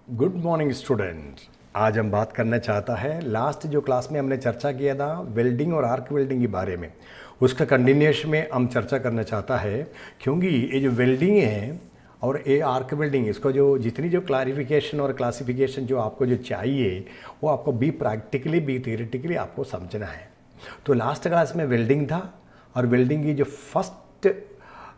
Good morning student. आज हम बात करना चाहता है लास्ट जो क्लास में हमने चर्चा किया था वेल्डिंग और आर्क वेल्डिंग के बारे में, उसका कंटिन्यूएशन में हम चर्चा करना चाहता है। क्योंकि ये जो वेल्डिंग है और ये आर्क वेल्डिंग, इसको जो जितनी जो क्लैरिफिकेशन और क्लासिफिकेशन जो आपको जो चाहिए वो आपको बी प्रैक्टिकली बी थियोरेटिकली आपको समझना है। तो लास्ट क्लास में वेल्डिंग था और वेल्डिंग की जो फर्स्ट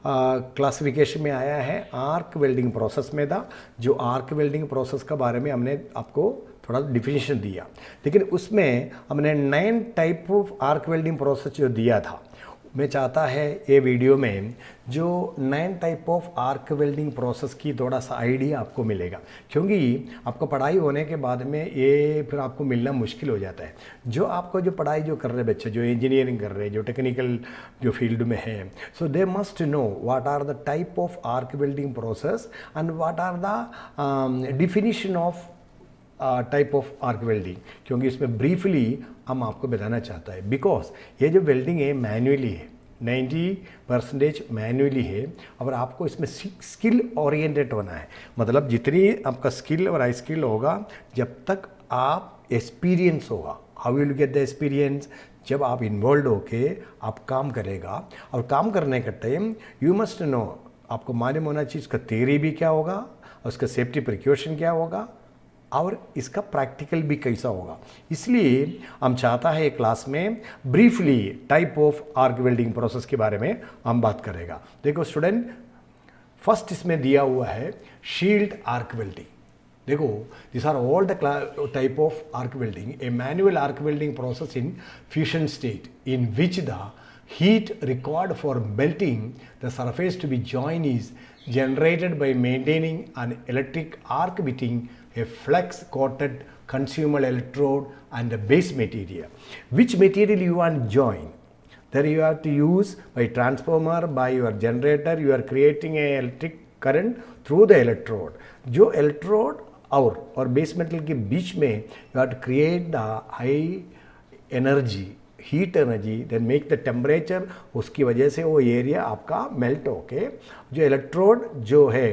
क्लासिफिकेशन में आया है आर्क वेल्डिंग प्रोसेस में था। जो आर्क वेल्डिंग प्रोसेस के बारे में हमने आपको थोड़ा डिफिनेशन दिया, लेकिन उसमें हमने 9 type of arc welding process जो दिया था। मैं चाहता है ये वीडियो में जो 9 type of arc welding process की थोड़ा सा आइडिया आपको मिलेगा, क्योंकि आपको पढ़ाई होने के बाद में ये फिर आपको मिलना मुश्किल हो जाता है। जो आपको जो पढ़ाई जो कर रहे बच्चे, जो इंजीनियरिंग कर रहे हैं, जो टेक्निकल जो फील्ड में है, so they must know what are the type of arc welding process and what are the definition of type of arc welding. क्योंकि इसमें ब्रीफली हम आपको बताना चाहता है, बिकॉज ये जो वेल्डिंग है मैन्युअली है, 90% मैन्युअली है। और आपको इसमें स्किल ओरिएंटेड होना है, मतलब जितनी आपका स्किल और हाई स्किल होगा जब तक आप एक्सपीरियंस होगा। How will get the experience? जब आप इन्वॉल्व होके आप काम करेगा, और काम करने का टाइम यू मस्ट नो, आपको मालूम होना चाहिए इसका थियरी भी क्या होगा, उसका सेफ्टी प्रिकॉशन क्या होगा, और इसका प्रैक्टिकल भी कैसा होगा। इसलिए हम चाहता है क्लास में briefly type of arc welding process के बारे में हम बात करेगा। देखो स्टूडेंट, फर्स्ट इसमें दिया हुआ है शील्ड आर्क वेल्डिंग। देखो, this are all the type of arc welding. A manual arc welding process in fusion state in which the heat required for melting the surface to be joined is generated by maintaining an electric arc between a flex coated consumable electrode and the base material. Which material you want to join? There you have to use by transformer, by your generator, you are creating a electric current through the electrode. जो electrode और base metal के बीच में you have to create the high energy, heat energy, then make the temperature. उसकी वजह से वो area आपका melt होके जो इलेक्ट्रोड जो है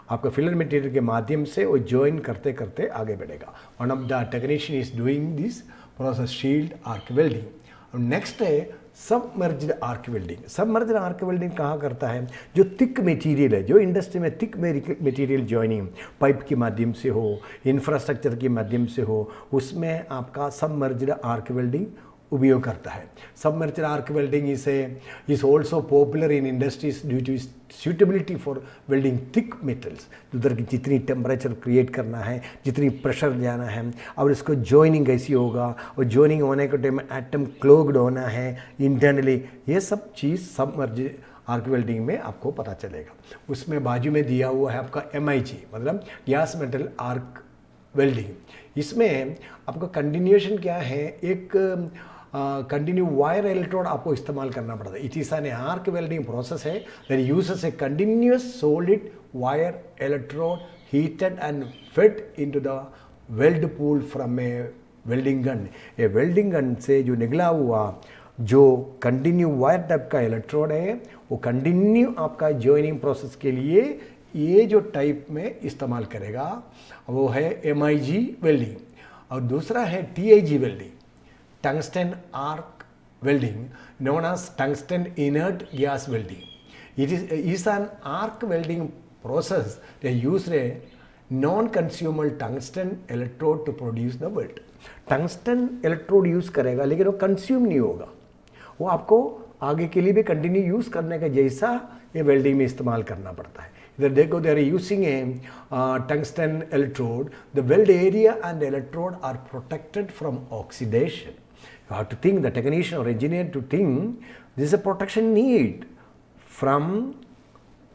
आपका फिलर मटेरियल के माध्यम से वो ज्वाइन करते करते आगे बढ़ेगा। One of the technician is doing this process shield arc welding. Next है submerged arc welding. Submerged arc welding कहाँ करता है? जो थिक मटेरियल है, जो इंडस्ट्री में थिक मटेरियल ज्वाइनिंग पाइप के माध्यम से हो, इंफ्रास्ट्रक्चर के माध्यम से हो, उसमें आपका सबमर्ज्ड आर्क वेल्डिंग उपयोग करता है। Submerged arc welding is also popular in industries due to suitability for welding thick metals. उधर की जितनी टेम्परेचर क्रिएट करना है, जितनी प्रेशर जाना है, और इसको जॉइनिंग कैसी होगा, और जॉइनिंग होने के टाइम एटम क्लोग्ड होना है इंटरनली, ये सब चीज़ सबमर्ज्ड आर्क वेल्डिंग में आपको पता चलेगा। उसमें बाजू में दिया हुआ है आपका MIG, मतलब गैस मेटल आर्क वेल्डिंग। इसमें आपका कंटिन्यूएशन क्या है, एक कंटिन्यू वायर इलेक्ट्रोड आपको इस्तेमाल करना पड़ता है। It is an arc welding process है that uses a continuous solid wire electrode heated and fed into the weld pool from a welding gun. A welding gun से जो निकला हुआ जो कंटिन्यू वायर टाइप का इलेक्ट्रोड है, वो continue आपका जॉइनिंग प्रोसेस के लिए ये जो टाइप में इस्तेमाल करेगा, वो है MIG वेल्डिंग। और दूसरा है TIG welding, tungsten arc welding, known as tungsten inert gas welding. It is an arc welding process that uses a non-consumable tungsten electrode to produce the weld. Tungsten electrode use करेगा लेकिन वो consume नहीं होगा, वो आपको आगे के लिए भी कंटिन्यू यूज़ करने का जैसा ये वेल्डिंग में इस्तेमाल करना पड़ता है। इधर देखो, they are using a tungsten electrode, the weld area and electrode are protected from oxidation. You have to think, the technician or engineer to think, this is a protection need from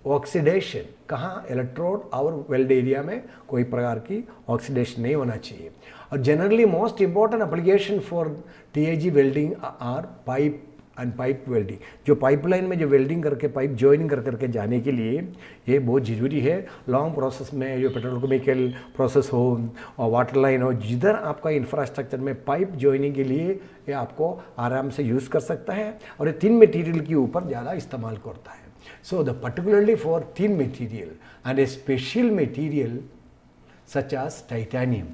oxidation। कहाँ? Electrode और weld area में कोई प्रकार की oxidation नहीं होना चाहिए। और generally most important application for TIG welding are pipe and pipe welding. जो पाइपलाइन में जो वेल्डिंग करके पाइप जॉइनिंग कर करके जाने के लिए ये बहुत ज़रूरी है। लॉन्ग प्रोसेस में जो पेट्रोकेमिकल प्रोसेस हो और वाटर लाइन हो, जिधर आपका इंफ्रास्ट्रक्चर में पाइप जॉइनिंग के लिए ये आपको आराम से यूज़ कर सकता है, और ये थिन मटेरियल के ऊपर ज़्यादा इस्तेमाल करता है। So the particularly for thin material and a special material such as titanium.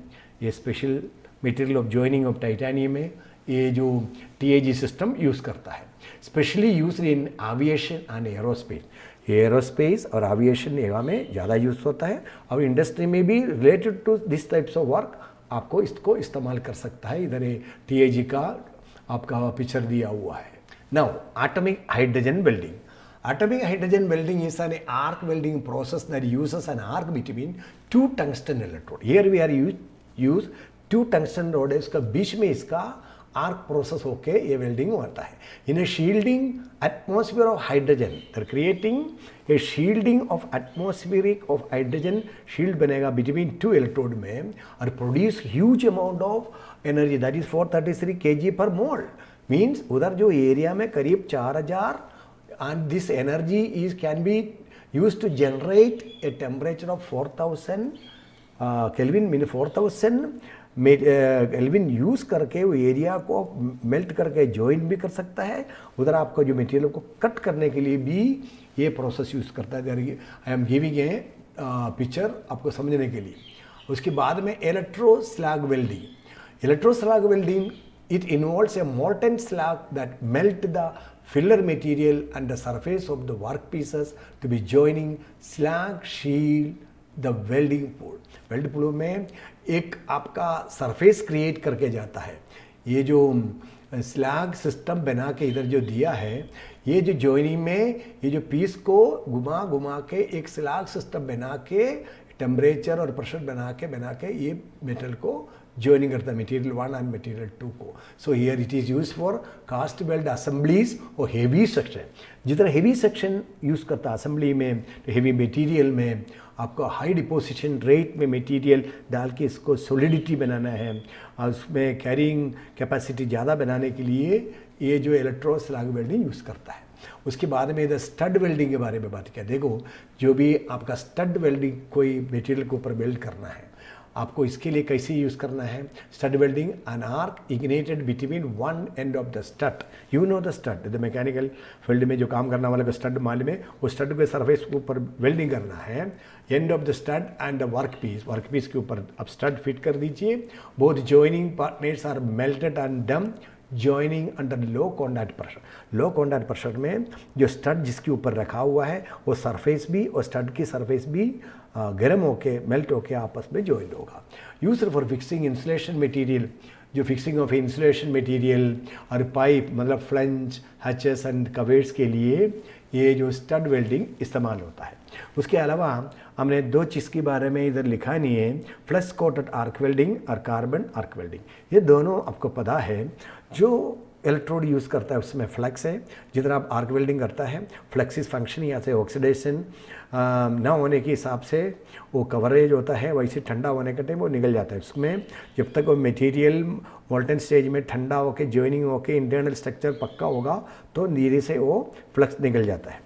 ये special material of joining of titanium में ये जो TAG सिस्टम यूज़ करता है, specially use in aviation and aerospace. Aerospace और एविएशन एरिया में ज़्यादा use होता है और इंडस्ट्री में भी related to this types of work आपको इसको इस्तेमाल कर सकता है। इधर ये TAG का आपका पिक्चर दिया हुआ है। Now atomic hydrogen welding. Atomic hydrogen welding is an arc welding process that uses an arc between two tungsten electrode. Here we are use two tungsten rod, इसका बीच में इसका आर्क प्रोसेस होके ये वेल्डिंग होता है। In a shielding atmosphere of hydrogen, there creating a shielding of atmospheric of hydrogen shield बनेगा between two electrode में और produce huge amount of energy, that is 433 kg पर मोल। मीन्स उधर जो एरिया में करीब 4000 and this energy can be used to generate a temperature of 4000 Kelvin, mean 4000 Kelvin use करके वो एरिया को मेल्ट करके जॉइन भी कर सकता है। उधर आपको जो मटेरियल को कट करने के लिए भी ये प्रोसेस यूज़ करता है। I am giving a picture आपको समझने के लिए। उसके बाद में electro slag welding. Electro slag welding it involves a molten slag that melt the filler material and the surface of the workpieces to be joining slag shield the welding pool. Weld pool में एक आपका surface create करके जाता है। ये जो slag system बना के इधर जो दिया है, ये जो जॉइनिंग में ये जो पीस को घुमा घुमा के एक स्लैग सिस्टम बना के टेम्परेचर और प्रेशर बना के ये मेटल को joining करता है, मटेरियल 1 एंड मटेरियल 2 को। So here it is use for cast weld assemblies और हेवी सेक्शन। जितना हेवी सेक्शन यूज़ करता है असेंबली में, तो हेवी मटेरियल में आपको हाई डिपोजिशन रेट में मटेरियल डाल के इसको सॉलिडिटी बनाना है और उसमें कैरिंग कैपेसिटी ज़्यादा बनाने के लिए ये जो इलेक्ट्रो स्लैग वेल्डिंग यूज़ करता है। उसके बाद में इधर स्टड वेल्डिंग के बारे में बात किया। देखो जो भी आपका स्टड वेल्डिंग कोई मटेरियल के ऊपर वेल्ड करना है, आपको इसके लिए कैसे यूज़ करना है। Stud welding, an arc ignited between one end of the stud, you know the stud, the mechanical field में जो काम करने वाले को स्टड मालूम है, वो स्टड के सरफेस के ऊपर वेल्डिंग करना है। End of the stud and the work piece के ऊपर आप स्टड फिट कर दीजिए। Both joining partners are melted and then joining under low contact pressure. Low contact pressure में जो स्टड जिसके ऊपर रखा हुआ है वो सरफेस भी और स्टड की सरफेस भी गर्म होके मेल्ट होके आपस में जॉइन होगा। Used for fixing insulation material, जो फिक्सिंग ऑफ इंसुलेशन मटेरियल और पाइप मतलब फ्लंज, हैचेस एंड कवर्स के लिए ये जो स्टड वेल्डिंग इस्तेमाल होता है। उसके अलावा हमने दो चीज़ के बारे में इधर लिखा नहीं है, फ्लक्स कोटेड आर्क वेल्डिंग और कार्बन आर्क वेल्डिंग। ये दोनों आपको पता है। जो इलेक्ट्रोड यूज़ करता है उसमें फ्लक्स है, जितना आप आर्क वेल्डिंग करता है फ्लक्स इस फंक्शन यहाँ से ऑक्सीडेशन ना होने के हिसाब से वो कवरेज होता है, वैसे ठंडा होने का टाइम वो निकल जाता है। उसमें जब तक वो मटेरियल मोल्टन स्टेज में ठंडा होकर जॉइनिंग होकर इंटरनल स्ट्रक्चर पक्का होगा तो धीरे से वो फ्लक्स निकल जाता है।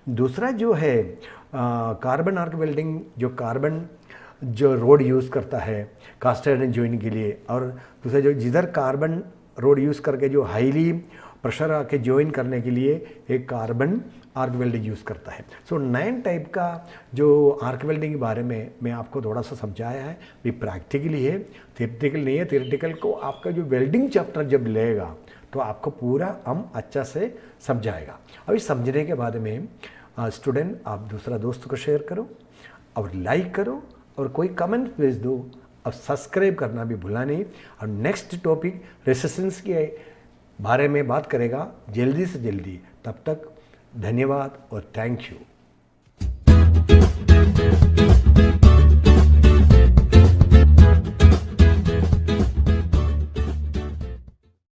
दूसरा जो है कार्बन आर्क वेल्डिंग, जो कार्बन जो रोड यूज़ करता है कास्ट आयरन जॉइनिंग के लिए, और दूसरा जो जिधर कार्बन रोड यूज़ करके जो हाईली प्रेशर आके जॉइन करने के लिए एक कार्बन आर्क वेल्डिंग यूज़ करता है। सो 9 टाइप का जो आर्क वेल्डिंग के बारे में मैं आपको थोड़ा सा समझाया है, भी प्रैक्टिकली है, थियोरेटिकल नहीं है। थियोरेटिकल को आपका जो वेल्डिंग चैप्टर जब लेगा तो आपको पूरा हम अच्छा से समझाएगा। अभी समझने के बाद में स्टूडेंट आप दूसरा दोस्त को शेयर करो और लाइक करो और कोई कमेंट भेज दो और सब्सक्राइब करना भी भूला नहीं। और नेक्स्ट टॉपिक रेसिस्टेंस के बारे में बात करेगा जल्दी से जल्दी। तब तक धन्यवाद और थैंक यू।